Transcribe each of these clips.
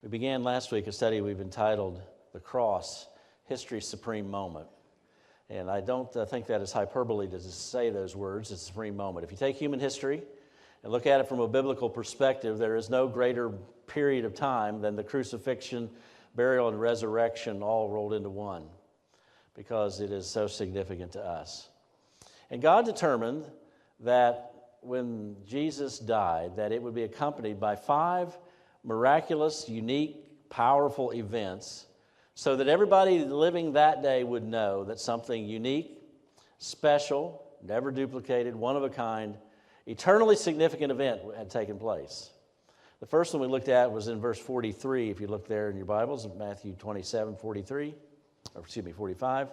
We began last week a study we've entitled The Cross, History's Supreme Moment. And I don't think that is hyperbole to say those words, it's a supreme moment. If you take human history and look at it from a biblical perspective, there is no greater period of time than the crucifixion, burial, and resurrection all rolled into one, because it is so significant to us. And God determined that when Jesus died, that it would be accompanied by 5 miraculous, unique, powerful events, so that everybody living that day would know that something unique, special, never duplicated, one of a kind, eternally significant event had taken place. The first one we looked at was in verse 43, if you look there in your Bibles, Matthew 45.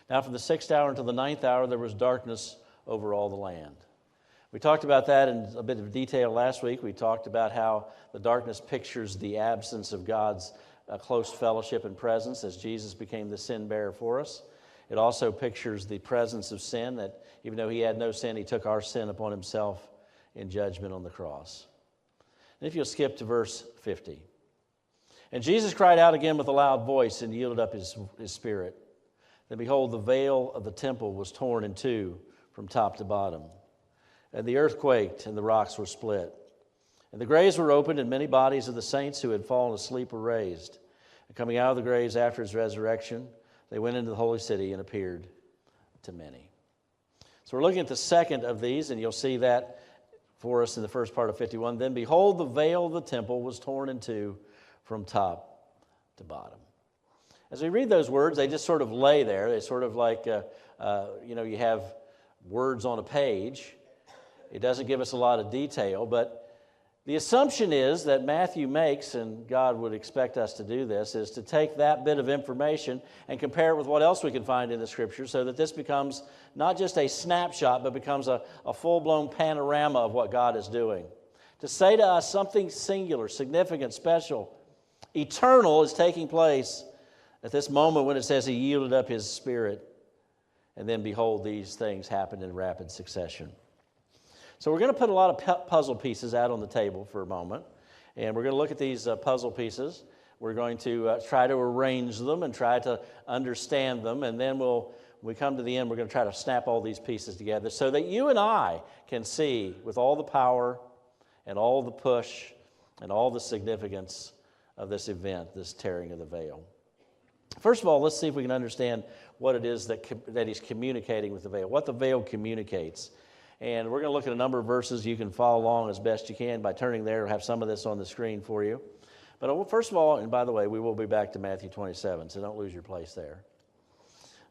Now from the 6th hour until the 9th hour, there was darkness over all the land. We talked about that in a bit of detail last week. We talked about how the darkness pictures the absence of God's close fellowship and presence as Jesus became the sin bearer for us. It also pictures the presence of sin, that even though he had no sin, he took our sin upon himself in judgment on the cross. And if you'll skip to verse 50. And Jesus cried out again with a loud voice and yielded up his spirit. Then behold, the veil of the temple was torn in two from top to bottom. And the earth quaked, and the rocks were split. And the graves were opened, and many bodies of the saints who had fallen asleep were raised. And coming out of the graves after his resurrection, they went into the holy city and appeared to many. So we're looking at the second of these, and you'll see that for us in the first part of 51. Then behold, the veil of the temple was torn in two from top to bottom. As we read those words, they just sort of lay there. They sort of like, you have words on a page. It doesn't give us a lot of detail, but the assumption is that Matthew makes, and God would expect us to do this, is to take that bit of information and compare it with what else we can find in the Scripture, so that this becomes not just a snapshot, but becomes a full-blown panorama of what God is doing. To say to us something singular, significant, special, eternal is taking place at this moment when it says he yielded up his spirit, and then behold, these things happened in rapid succession. So we're going to put a lot of puzzle pieces out on the table for a moment, and we're going to look at these puzzle pieces. We're going to try to arrange them and try to understand them, and then when we come to the end, we're going to try to snap all these pieces together so that you and I can see with all the power and all the push and all the significance of this event, this tearing of the veil. First of all, let's see if we can understand what it is that he's communicating with the veil, what the veil communicates. And we're going to look at a number of verses. You can follow along as best you can by turning there. We'll have some of this on the screen for you. But first of all, and by the way, we will be back to Matthew 27, so don't lose your place there.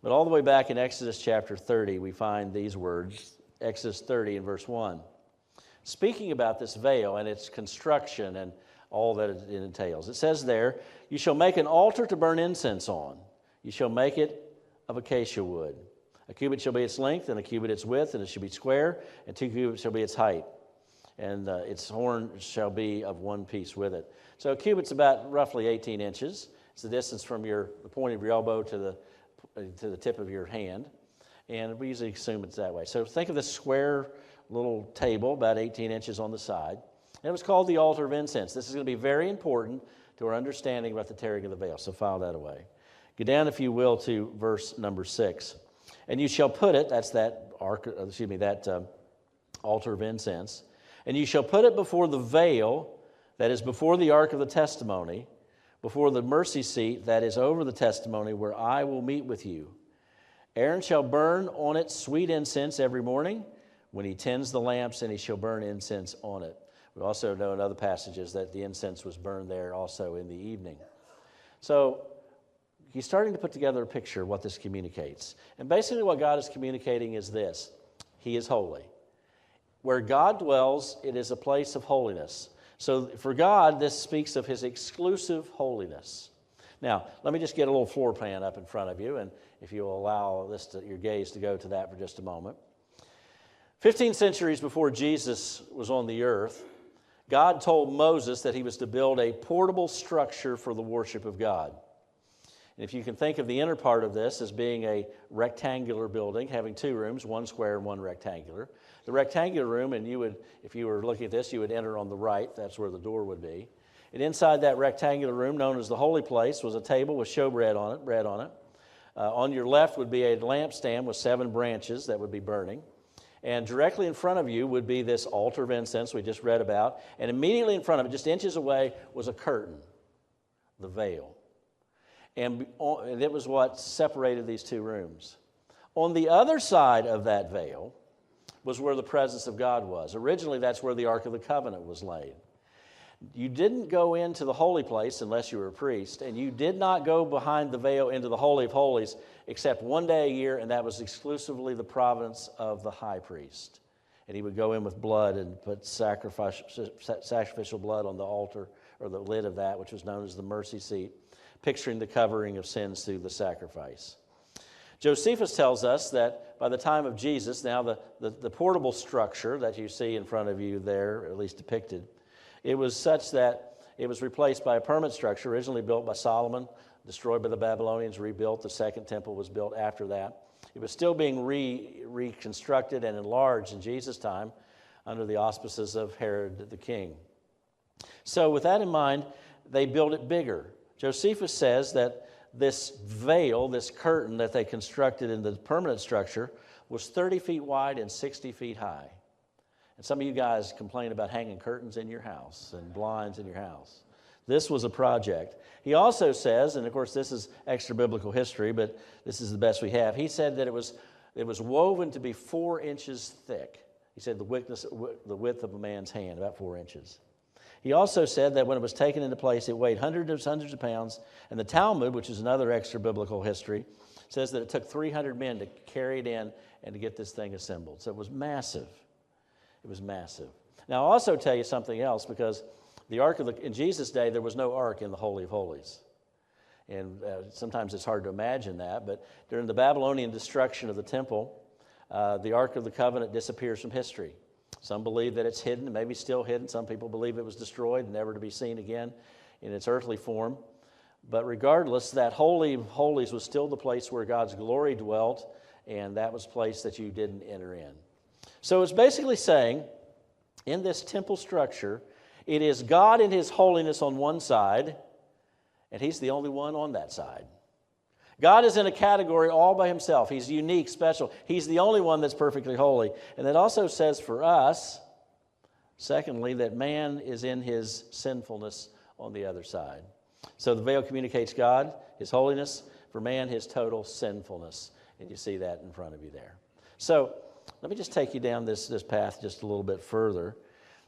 But all the way back in Exodus chapter 30, we find these words, Exodus 30 and verse 1. Speaking about this veil and its construction and all that it entails. It says there, you shall make an altar to burn incense on. You shall make it of acacia wood. A cubit shall be its length, and a cubit its width, and it shall be square, and 2 cubits shall be its height. And its horn shall be of one piece with it. So a cubit's about roughly 18 inches. It's the distance from the point of your elbow to the tip of your hand. And we usually assume it's that way. So think of this square little table, about 18 inches on the side. And it was called the altar of incense. This is going to be very important to our understanding about the tearing of the veil. So file that away. Go down, if you will, to verse number 6. And you shall put it, that's that altar of incense, and you shall put it before the veil that is before the ark of the testimony, before the mercy seat that is over the testimony, where I will meet with you. Aaron shall burn on it sweet incense every morning when he tends the lamps, and he shall burn incense on it. We also know in other passages that the incense was burned there also in the evening. So he's starting to put together a picture of what this communicates. And basically what God is communicating is this. He is holy. Where God dwells, it is a place of holiness. So for God, this speaks of his exclusive holiness. Now, let me just get a little floor plan up in front of you, and if you will allow your gaze to go to that for just a moment. 15 centuries before Jesus was on the earth, God told Moses that he was to build a portable structure for the worship of God. And if you can think of the inner part of this as being a rectangular building, having 2 rooms, one square and one rectangular. The rectangular room, and if you were looking at this, you would enter on the right. That's where the door would be. And inside that rectangular room, known as the holy place, was a table with showbread on it. On your left would be a lampstand with 7 branches that would be burning. And directly in front of you would be this altar of incense we just read about. And immediately in front of it, just inches away, was a curtain, the veil. And it was what separated these 2 rooms. On the other side of that veil was where the presence of God was. Originally, that's where the Ark of the Covenant was laid. You didn't go into the holy place unless you were a priest, and you did not go behind the veil into the Holy of Holies except one day a year, and that was exclusively the province of the high priest. And he would go in with blood and put sacrificial blood on the altar, or the lid of that, which was known as the mercy seat, picturing the covering of sins through the sacrifice. Josephus tells us that by the time of Jesus, now the portable structure that you see in front of you there, at least depicted, it was such that it was replaced by a permanent structure originally built by Solomon, destroyed by the Babylonians, rebuilt. The second temple was built after that. It was still being reconstructed and enlarged in Jesus' time under the auspices of Herod the king. So with that in mind, they built it bigger. Josephus says that this veil, this curtain that they constructed in the permanent structure, was 30 feet wide and 60 feet high. And some of you guys complain about hanging curtains in your house and blinds in your house. This was a project. He also says, and of course this is extra biblical history, but this is the best we have. He said that it was woven to be 4 inches thick. He said the width of a man's hand, about 4 inches. He also said that when it was taken into place, it weighed hundreds of pounds. And the Talmud, which is another extra biblical history, says that it took 300 men to carry it in and to get this thing assembled. So it was massive. It was massive. Now, I'll also tell you something else, because the Ark in Jesus' day, there was no Ark in the Holy of Holies. And sometimes it's hard to imagine that, but during the Babylonian destruction of the temple, the Ark of the Covenant disappears from history. Some believe that it's hidden, maybe still hidden. Some people believe it was destroyed, never to be seen again in its earthly form. But regardless, that Holy of Holies was still the place where God's glory dwelt, and that was a place that you didn't enter in. So it's basically saying, in this temple structure, it is God in His holiness on one side, and He's the only one on that side. God is in a category all by Himself. He's unique, special. He's the only one that's perfectly holy. And that also says for us, secondly, that man is in his sinfulness on the other side. So the veil communicates God, His holiness, for man, his total sinfulness. And you see that in front of you there. So let me just take you down this path just a little bit further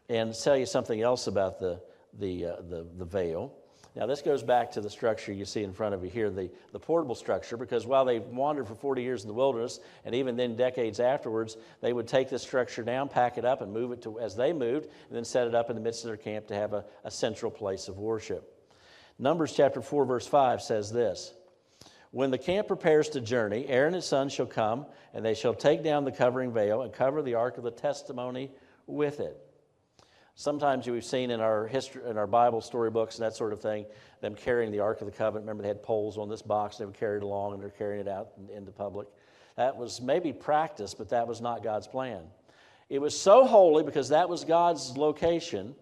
and tell you something else about the veil. Now, this goes back to the structure you see in front of you here, the portable structure, because while they wandered for 40 years in the wilderness, and even then decades afterwards, they would take this structure down, pack it up, and move it to as they moved, and then set it up in the midst of their camp to have a central place of worship. Numbers chapter 4, verse 5 says this: "When the camp prepares to journey, Aaron and his sons shall come, and they shall take down the covering veil and cover the ark of the testimony with it." Sometimes we've seen in our history, in our Bible storybooks and that sort of thing, them carrying the Ark of the Covenant. Remember, they had poles on this box, they would carry it along, and they're carrying it out into public. That was maybe practice, but that was not God's plan. It was so holy, because that was God's location,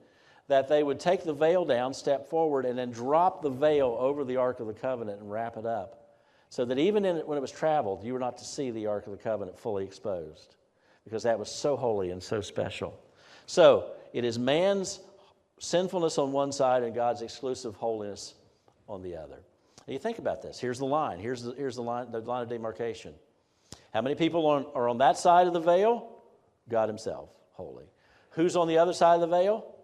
that they would take the veil down, step forward, and then drop the veil over the Ark of the Covenant and wrap it up, so that even when it was traveled, you were not to see the Ark of the Covenant fully exposed, because that was so holy and so special. So it is man's sinfulness on one side and God's exclusive holiness on the other. And you think about this. Here's the line. Here's the line of demarcation. How many people are on that side of the veil? God Himself, holy. Who's on the other side of the veil?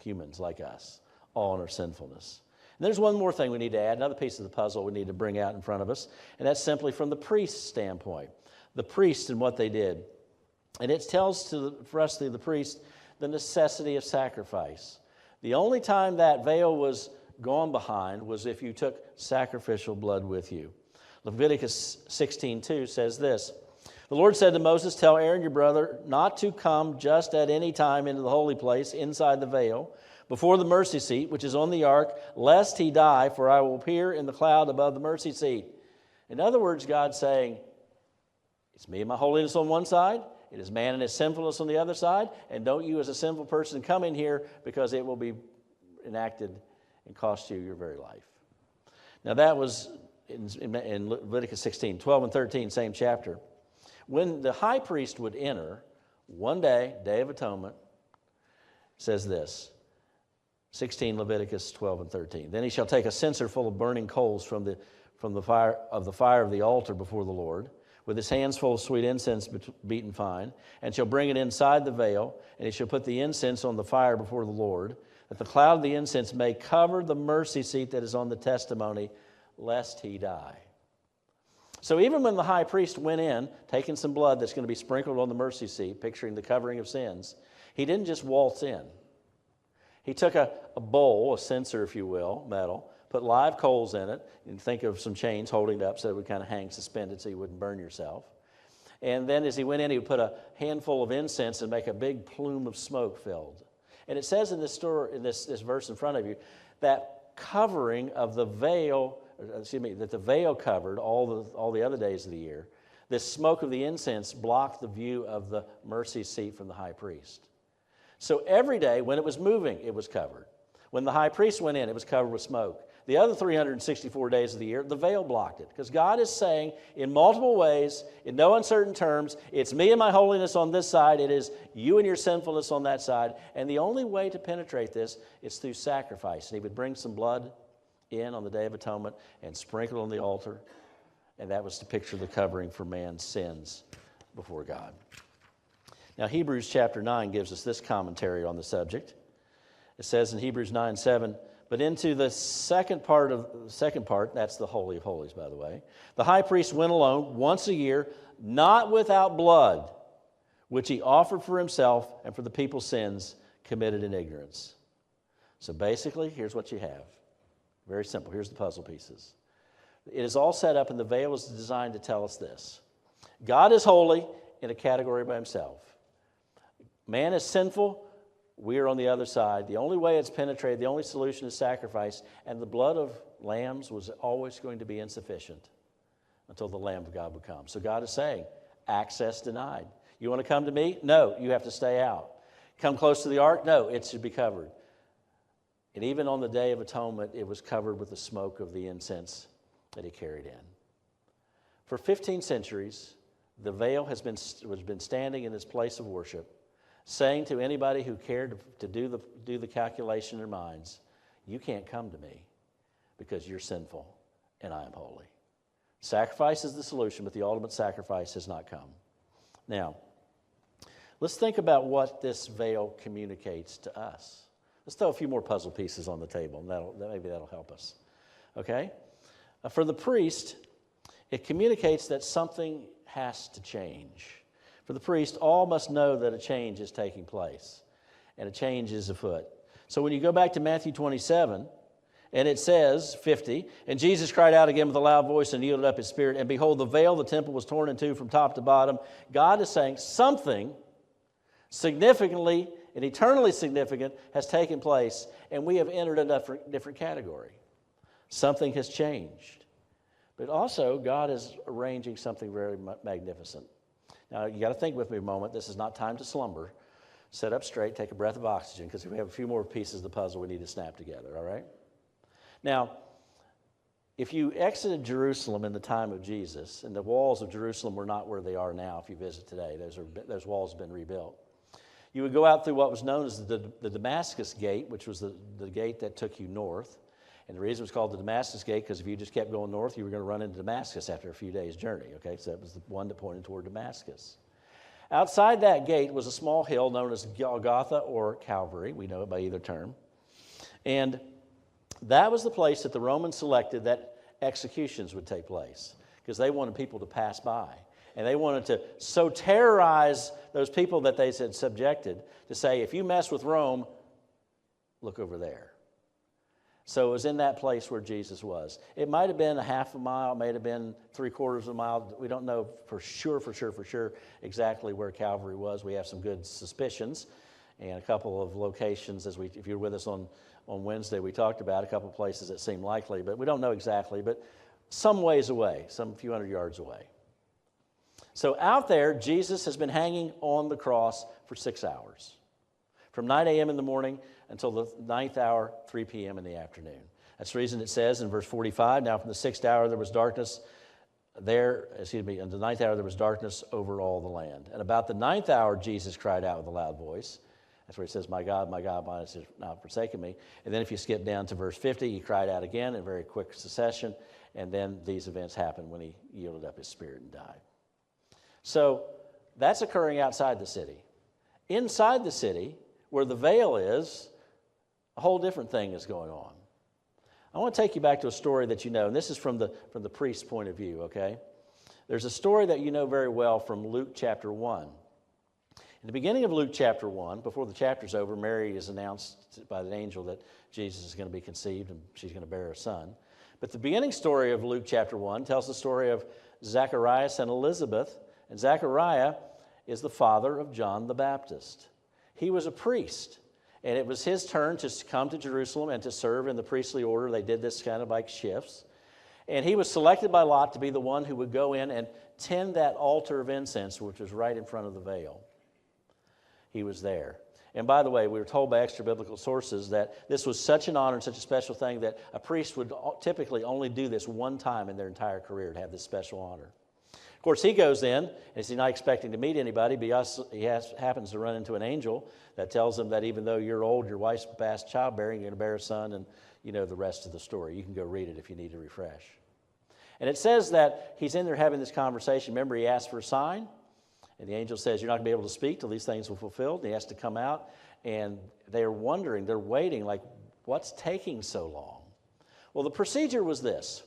Humans like us, all in our sinfulness. And there's one more thing we need to add, another piece of the puzzle we need to bring out in front of us, and that's simply from the priest's standpoint. The priests and what they did. And it tells for us through the priest the necessity of sacrifice. The only time that veil was gone behind was if you took sacrificial blood with you. Leviticus 16:2 says this: "The Lord said to Moses, tell Aaron your brother not to come just at any time into the holy place inside the veil, before the mercy seat, which is on the ark, lest he die, for I will appear in the cloud above the mercy seat." In other words, God's saying, it's me and my holiness on one side, it is man and his sinfulness on the other side, and don't you as a sinful person come in here, because it will be enacted and cost you your very life. Now that was in Leviticus 16, 12 and 13, same chapter. When the high priest would enter, one day, Day of Atonement, says this, 16 Leviticus 12 and 13. Then he shall take a censer full of burning coals from the fire of the altar before the Lord, with his hands full of sweet incense beaten fine, and shall bring it inside the veil, and he shall put the incense on the fire before the Lord, that the cloud of the incense may cover the mercy seat that is on the testimony, lest he die. So even when the high priest went in, taking some blood that's going to be sprinkled on the mercy seat, picturing the covering of sins, he didn't just waltz in. He took a bowl, a censer, if you will, metal, put live coals in it, and think of some chains holding it up so it would kind of hang suspended so you wouldn't burn yourself. And then as he went in, he would put a handful of incense and make a big plume of smoke filled. And it says in this story, in this verse in front of you, that covering of the veil, that the veil covered all the other days of the year. This smoke of the incense blocked the view of the mercy seat from the high priest. So every day when it was moving, it was covered. When the high priest went in, it was covered with smoke. The other 364 days of the year, the veil blocked it. Because God is saying in multiple ways, in no uncertain terms, it's me and my holiness on this side, it is you and your sinfulness on that side. And the only way to penetrate this is through sacrifice. And he would bring some blood in on the Day of Atonement and sprinkle on the altar. And that was to picture the covering for man's sins before God. Now, Hebrews chapter 9 gives us this commentary on the subject. It says in Hebrews 9:7, but into the second part, that's the Holy of Holies, by the way, the high priest went alone once a year, not without blood, which he offered for himself and for the people's sins committed in ignorance. So basically, here's what you have. Very simple. Here's the puzzle pieces. It is all set up, and the veil is designed to tell us this. God is holy in a category by himself. Man is sinful. We are on the other side. The only way it's penetrated, the only solution is sacrifice, and the blood of lambs was always going to be insufficient until the Lamb of God would come. So God is saying, access denied. You want to come to me? No, you have to stay out. Come close to the ark? No, it should be covered. And even on the Day of Atonement, it was covered with the smoke of the incense that he carried in. For 15 centuries, the veil has been standing in its place of worship, saying to anybody who cared to do the calculation in their minds, you can't come to me because you're sinful and I am holy. Sacrifice is the solution, but the ultimate sacrifice has not come. Now, let's think about what this veil communicates to us. Let's throw a few more puzzle pieces on the table, and maybe that'll help us. Okay? For the priest, it communicates that something has to change. For the priest, all must know that a change is taking place, and a change is afoot. So when you go back to Matthew 27, and it says, 50, and Jesus cried out again with a loud voice and yielded up his spirit, and behold, the veil of the temple was torn in two from top to bottom. God is saying something significantly and eternally significant has taken place, and we have entered a different category. Something has changed. But also, God is arranging something very magnificent. Now, you got to think with me a moment. This is not time to slumber. Sit up straight, take a breath of oxygen, because we have a few more pieces of the puzzle we need to snap together, all right? Now, if you exited Jerusalem in the time of Jesus, and the walls of Jerusalem were not where they are now if you visit today, those walls have been rebuilt, you would go out through what was known as the Damascus Gate, which was the gate that took you north. And the reason it was called the Damascus Gate, because if you just kept going north, you were going to run into Damascus after a few days' journey. Okay, so that was the one that pointed toward Damascus. Outside that gate was a small hill known as Golgotha or Calvary. We know it by either term. And that was the place that the Romans selected that executions would take place, because they wanted people to pass by. And they wanted to so terrorize those people that they had subjected to say, if you mess with Rome, look over there. So it was in that place where Jesus was. It might have been a half a mile, it might have been 3/4 of a mile. We don't know for sure exactly where Calvary was. We have some good suspicions and a couple of locations, if you're with us on Wednesday, we talked about a couple of places that seem likely, but we don't know exactly, but some ways away, some few hundred yards away. So out there, Jesus has been hanging on the cross for 6 hours. from 9 a.m. in the morning until the 9th hour, 3 p.m. in the afternoon. That's the reason it says in verse 45, now from the 6th hour there was darkness until the 9th hour there was darkness over all the land. And about the 9th hour, Jesus cried out with a loud voice. That's where he says, my God, why hast thou not forsaken me? And then if you skip down to verse 50, he cried out again in very quick succession, and then these events happened when he yielded up his spirit and died. So that's occurring outside the city. Inside the city, where the veil is, a whole different thing is going on. I want to take you back to a story that you know, and this is from the priest's point of view, okay? There's a story that you know very well from Luke chapter 1. In the beginning of Luke chapter 1, before the chapter's over, Mary is announced by the angel that Jesus is going to be conceived and she's going to bear a son. But the beginning story of Luke chapter 1 tells the story of Zacharias and Elizabeth, and Zachariah is the father of John the Baptist. He was a priest. And it was his turn to come to Jerusalem and to serve in the priestly order. They did this kind of like shifts. And he was selected by Lot to be the one who would go in and tend that altar of incense, which was right in front of the veil. He was there. And by the way, we were told by extra biblical sources that this was such an honor and such a special thing that a priest would typically only do this one time in their entire career, to have this special honor. Of course, he goes in, and he's not expecting to meet anybody, but he happens to run into an angel that tells him that even though you're old, your wife's past childbearing, you're going to bear a son, and you know the rest of the story. You can go read it if you need to refresh. And it says that he's in there having this conversation. Remember, he asked for a sign, and the angel says, you're not going to be able to speak till these things are fulfilled. And he has to come out, and they're wondering, they're waiting, like, what's taking so long? Well, the procedure was this.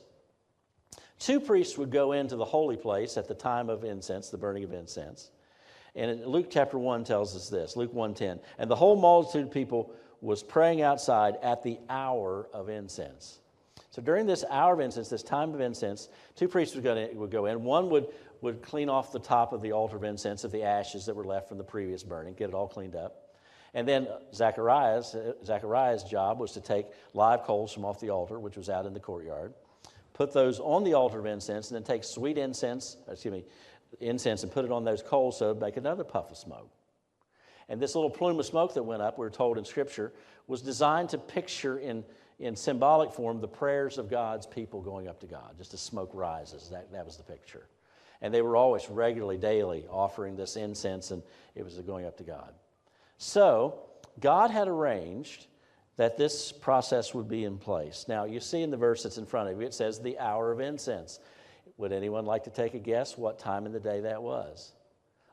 2 priests would go into the holy place at the time of incense, the burning of incense. And Luke chapter 1 tells us this, Luke 1:10. And the whole multitude of people was praying outside at the hour of incense. So during this hour of incense, this time of incense, 2 priests would go in. One would clean off the top of the altar of incense of the ashes that were left from the previous burning, get it all cleaned up. And then Zachariah's job was to take live coals from off the altar, which was out in the courtyard, put those on the altar of incense, and then take sweet incense and put it on those coals so it would make another puff of smoke. And this little plume of smoke that went up, we're told in Scripture, was designed to picture in symbolic form the prayers of God's people going up to God. Just as smoke rises, that was the picture. And they were always regularly, daily, offering this incense, and it was going up to God. So, God had arranged that this process would be in place. Now, you see in the verse that's in front of you, it says the hour of incense. Would anyone like to take a guess what time in the day that was?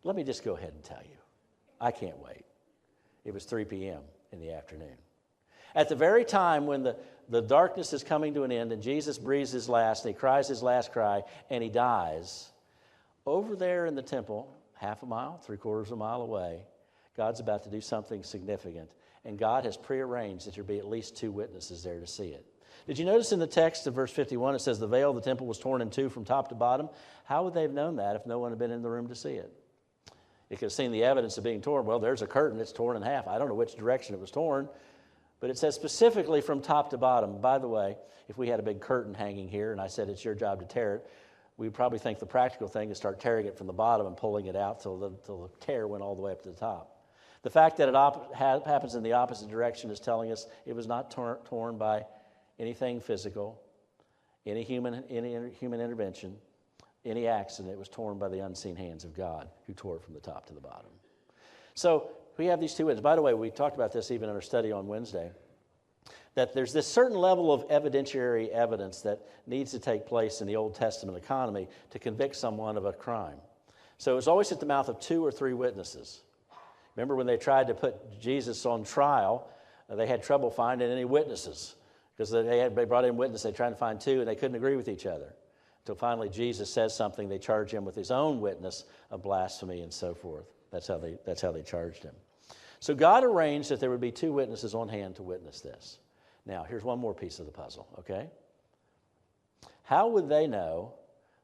Let me just go ahead and tell you. I can't wait. It was 3 p.m. in the afternoon. At the very time when the darkness is coming to an end and Jesus breathes his last, and he cries his last cry, and he dies, over there in the temple, half a mile, 3/4 mile away, God's about to do something significant. And God has prearranged that there be at least 2 witnesses there to see it. Did you notice in the text of verse 51, it says the veil of the temple was torn in 2 from top to bottom? How would they have known that if no one had been in the room to see it? You could have seen the evidence of being torn. Well, there's a curtain, it's torn in half. I don't know which direction it was torn, but it says specifically from top to bottom. By the way, if we had a big curtain hanging here and I said it's your job to tear it, we'd probably think the practical thing is start tearing it from the bottom and pulling it out till the tear went all the way up to the top. The fact that it happens in the opposite direction is telling us it was not torn by anything physical, any human intervention, any accident. It was torn by the unseen hands of God who tore it from the top to the bottom. So we have these 2 witnesses. By the way, we talked about this even in our study on Wednesday, that there's this certain level of evidentiary evidence that needs to take place in the Old Testament economy to convict someone of a crime. So it's always at the mouth of 2 or 3 witnesses. Remember when they tried to put Jesus on trial, they had trouble finding any witnesses because they brought in witnesses. They tried to find 2, and they couldn't agree with each other. Until finally Jesus says something, they charge him with his own witness of blasphemy and so forth. That's how they charged him. So God arranged that there would be 2 witnesses on hand to witness this. Now, here's one more piece of the puzzle, okay? How would they know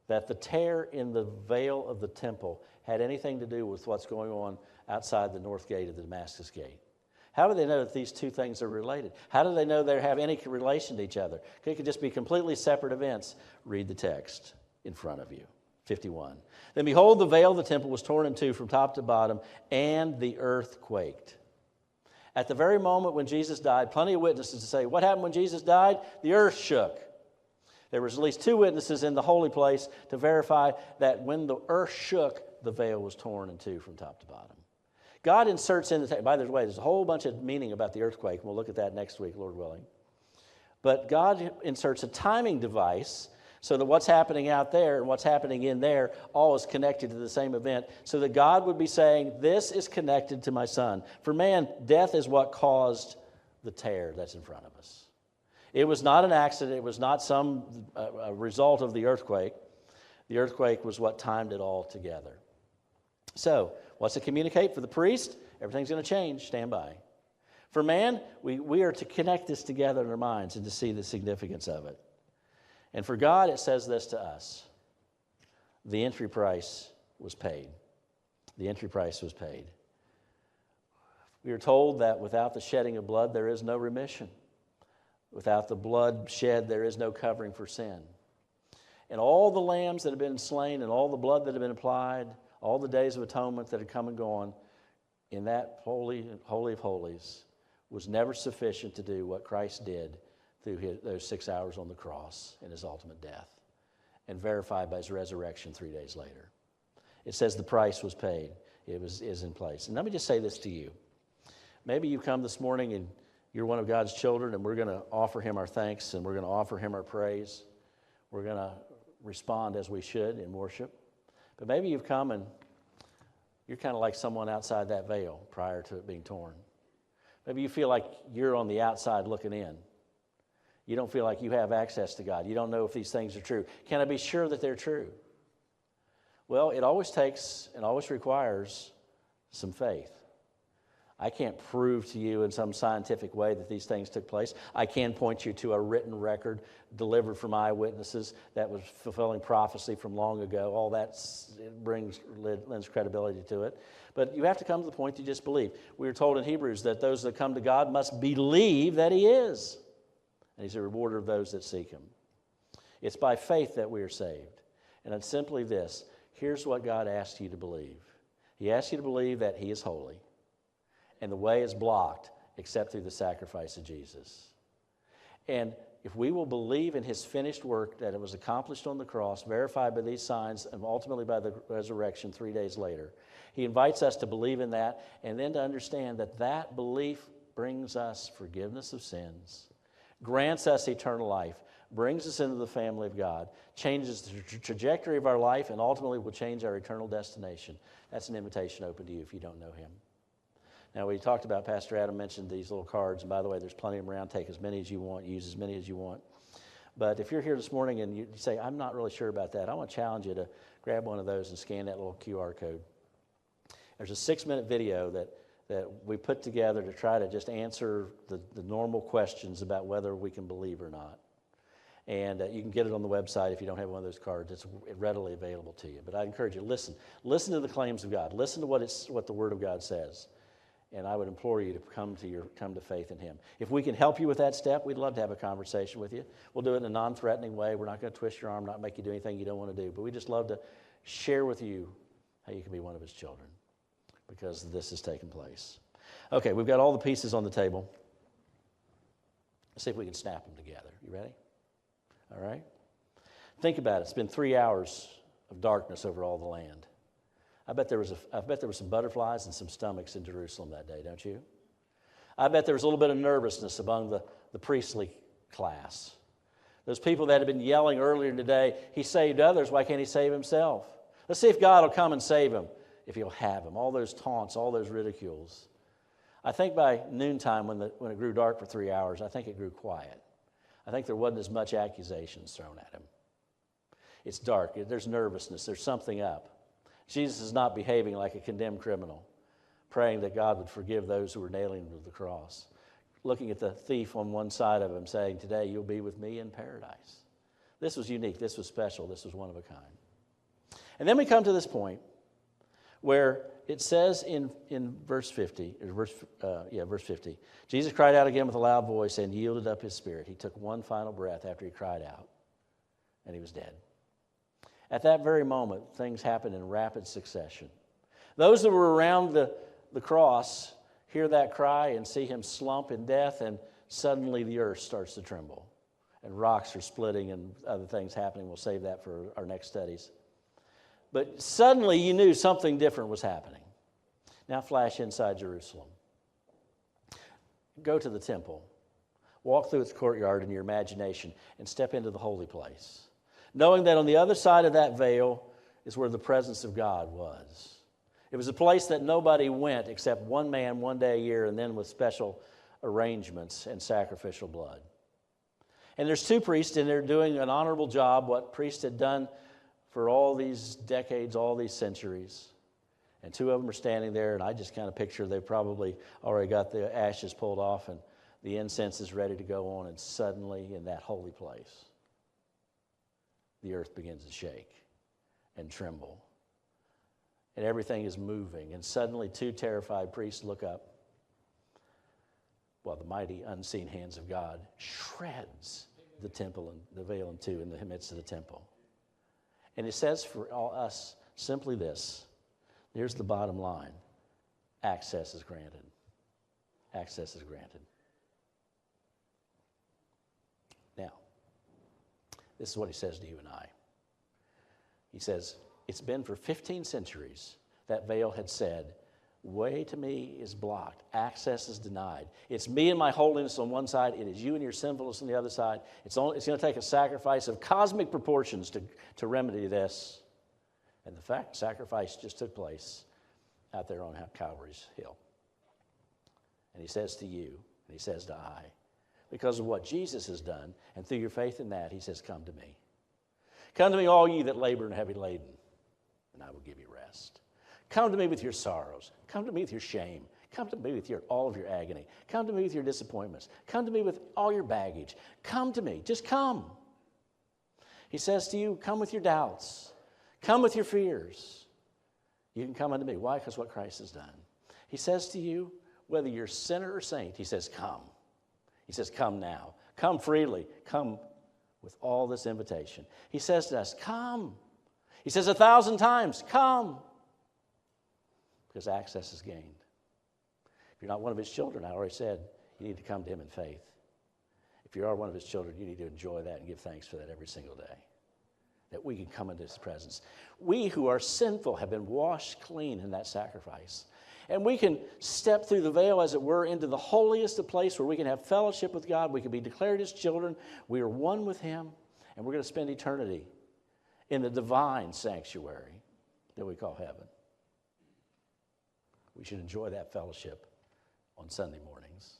that the tear in the veil of the temple had anything to do with what's going on outside the north gate of the Damascus gate? How do they know that these 2 things are related? How do they know they have any relation to each other? It could just be completely separate events. Read the text in front of you, 51. Then behold, the veil of the temple was torn in 2 from top to bottom, and the earth quaked. At the very moment when Jesus died, plenty of witnesses to say, what happened when Jesus died? The earth shook. There was at least 2 witnesses in the holy place to verify that when the earth shook, the veil was torn in 2 from top to bottom. God inserts in the text, by the way, there's a whole bunch of meaning about the earthquake. We'll look at that next week, Lord willing. But God inserts a timing device so that what's happening out there and what's happening in there all is connected to the same event, so that God would be saying, this is connected to my Son. For man, death is what caused the tear that's in front of us. It was not an accident. It was not some result of the earthquake. The earthquake was what timed it all together. So, what's it communicate? For the priest, everything's going to change. Stand by. For man, we are to connect this together in our minds and to see the significance of it. And for God, it says this to us. The entry price was paid. The entry price was paid. We are told that without the shedding of blood, there is no remission. Without the blood shed, there is no covering for sin. And all the lambs that have been slain and all the blood that have been applied, all the days of atonement that had come and gone, in that holy of holies, was never sufficient to do what Christ did through those 6 hours on the cross in his ultimate death, and verified by his resurrection 3 days later. It says the price was paid. It is in place. And let me just say this to you. Maybe you come this morning and you're one of God's children, and we're going to offer him our thanks, and we're going to offer him our praise. We're going to respond as we should in worship. But maybe you've come and you're kind of like someone outside that veil prior to it being torn. Maybe you feel like you're on the outside looking in. You don't feel like you have access to God. You don't know if these things are true. Can I be sure that they're true? Well, it always takes and always requires some faith. I can't prove to you in some scientific way that these things took place. I can point you to a written record delivered from eyewitnesses that was fulfilling prophecy from long ago. All that lends credibility to it. But you have to come to the point you just believe. We are told in Hebrews that those that come to God must believe that he is. And he's a rewarder of those that seek him. It's by faith that we are saved. And it's simply this. Here's what God asks you to believe. He asks you to believe that he is holy. And the way is blocked except through the sacrifice of Jesus. And if we will believe in his finished work, that it was accomplished on the cross, verified by these signs, and ultimately by the resurrection 3 days later, he invites us to believe in that, and then to understand that that belief brings us forgiveness of sins, grants us eternal life, brings us into the family of God, changes the trajectory of our life, and ultimately will change our eternal destination. That's an invitation open to you if you don't know him. Now, we talked about, Pastor Adam mentioned these little cards, and by the way, there's plenty of them around. Take as many as you want, use as many as you want. But if you're here this morning and you say, I'm not really sure about that, I want to challenge you to grab one of those and scan that little QR code. There's a 6-minute video that we put together to try to just answer the normal questions about whether we can believe or not. And you can get it on the website if you don't have one of those cards. It's readily available to you. But I encourage you, listen to the claims of God. Listen to what the Word of God says. And I would implore you to come to faith in him. If we can help you with that step, we'd love to have a conversation with you. We'll do it in a non-threatening way. We're not going to twist your arm, not make you do anything you don't want to do. But we just love to share with you how you can be one of his children, because this has taken place. Okay, we've got all the pieces on the table. Let's see if we can snap them together. You ready? All right? Think about it. It's been 3 hours of darkness over all the land. I bet there was some butterflies and some stomachs in Jerusalem that day, don't you? I bet there was a little bit of nervousness among the priestly class. Those people that had been yelling earlier today, he saved others, why can't he save himself? Let's see if God will come and save him, if he'll have him. All those taunts, all those ridicules. I think by noontime, when it grew dark for 3 hours, I think it grew quiet. I think there wasn't as much accusations thrown at him. It's dark. There's nervousness. There's something up. Jesus is not behaving like a condemned criminal, praying that God would forgive those who were nailing him to the cross. Looking at the thief on one side of him, saying, today you'll be with me in paradise. This was unique. This was special. This was one of a kind. And then we come to this point where it says in verse 50, verse 50, Jesus cried out again with a loud voice and yielded up his spirit. He took one final breath after he cried out, and he was dead. At that very moment, things happened in rapid succession. Those that were around the cross hear that cry and see him slump in death, and suddenly the earth starts to tremble, and rocks are splitting and other things happening. We'll save that for our next studies. But suddenly you knew something different was happening. Now flash inside Jerusalem. Go to the temple. Walk through its courtyard in your imagination and step into the holy place, knowing that on the other side of that veil is where the presence of God was. It was a place that nobody went except one man one day a year, and then with special arrangements and sacrificial blood. And there's two priests in there doing an honorable job, what priests had done for all these decades, all these centuries. And two of them are standing there, and I just kind of picture they've probably already got the ashes pulled off and the incense is ready to go on, and suddenly in that holy place, the earth begins to shake and tremble. And everything is moving, and suddenly two terrified priests look up while the mighty unseen hands of God shreds the temple and the veil in two in the midst of the temple. And it says for all us simply this. Here's the bottom line. Access is granted. Access is granted. Now, this is what he says to you and I. He says, it's been for 15 centuries that veil had said, way to me is blocked. Access is denied. It's me and my holiness on one side. It is you and your sinfulness on the other side. It's going to take a sacrifice of cosmic proportions to remedy this. And the fact, sacrifice just took place out there on Calvary's Hill. And he says to you, and he says to I, because of what Jesus has done, and through your faith in that, he says, come to me. Come to me, all ye that labor and heavy laden, and I will give you rest. Come to me with your sorrows. Come to me with your shame. Come to me with all of your agony. Come to me with your disappointments. Come to me with all your baggage. Come to me. Just come. He says to you, come with your doubts. Come with your fears. You can come unto me. Why? Because what Christ has done. He says to you, whether you're sinner or saint, he says, come. He says, come now. Come freely. Come with all this invitation. He says to us, come. He says 1,000 times, come. Because access is gained. If you're not one of his children, I already said, you need to come to him in faith. If you are one of his children, you need to enjoy that and give thanks for that every single day. That we can come into his presence. We who are sinful have been washed clean in that sacrifice. And we can step through the veil, as it were, into the holiest of place where we can have fellowship with God. We can be declared his children. We are one with him. And we're going to spend eternity in the divine sanctuary that we call heaven. We should enjoy that fellowship on Sunday mornings.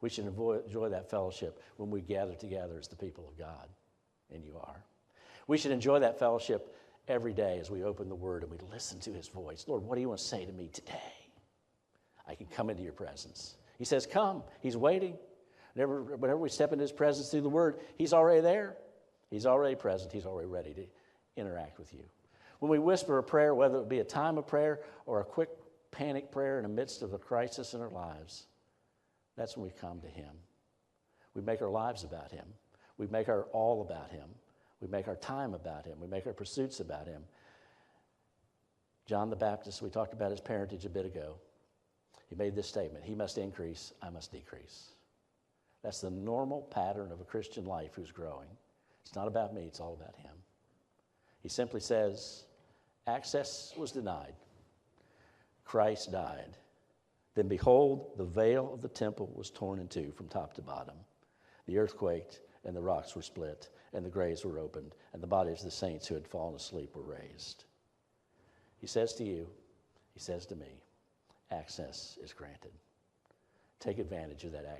We should enjoy that fellowship when we gather together as the people of God, and you are. We should enjoy that fellowship every day as we open the Word and we listen to his voice. Lord, what do you want to say to me today? I can come into your presence. He says, come. He's waiting. Whenever we step into his presence through the Word, he's already there. He's already present. He's already ready to interact with you. When we whisper a prayer, whether it be a time of prayer or a quick panic prayer in the midst of a crisis in our lives, that's when we come to him. We make our lives about him. We make our all about him. We make our time about him. We make our pursuits about him. John the Baptist, we talked about his parentage a bit ago. He made this statement, he must increase, I must decrease. That's the normal pattern of a Christian life who's growing. It's not about me, it's all about him. He simply says, access was denied. Christ died. Then behold, the veil of the temple was torn in two from top to bottom. The earth quaked, and the rocks were split, and the graves were opened, and the bodies of the saints who had fallen asleep were raised. He says to you, he says to me, access is granted. Take advantage of that access.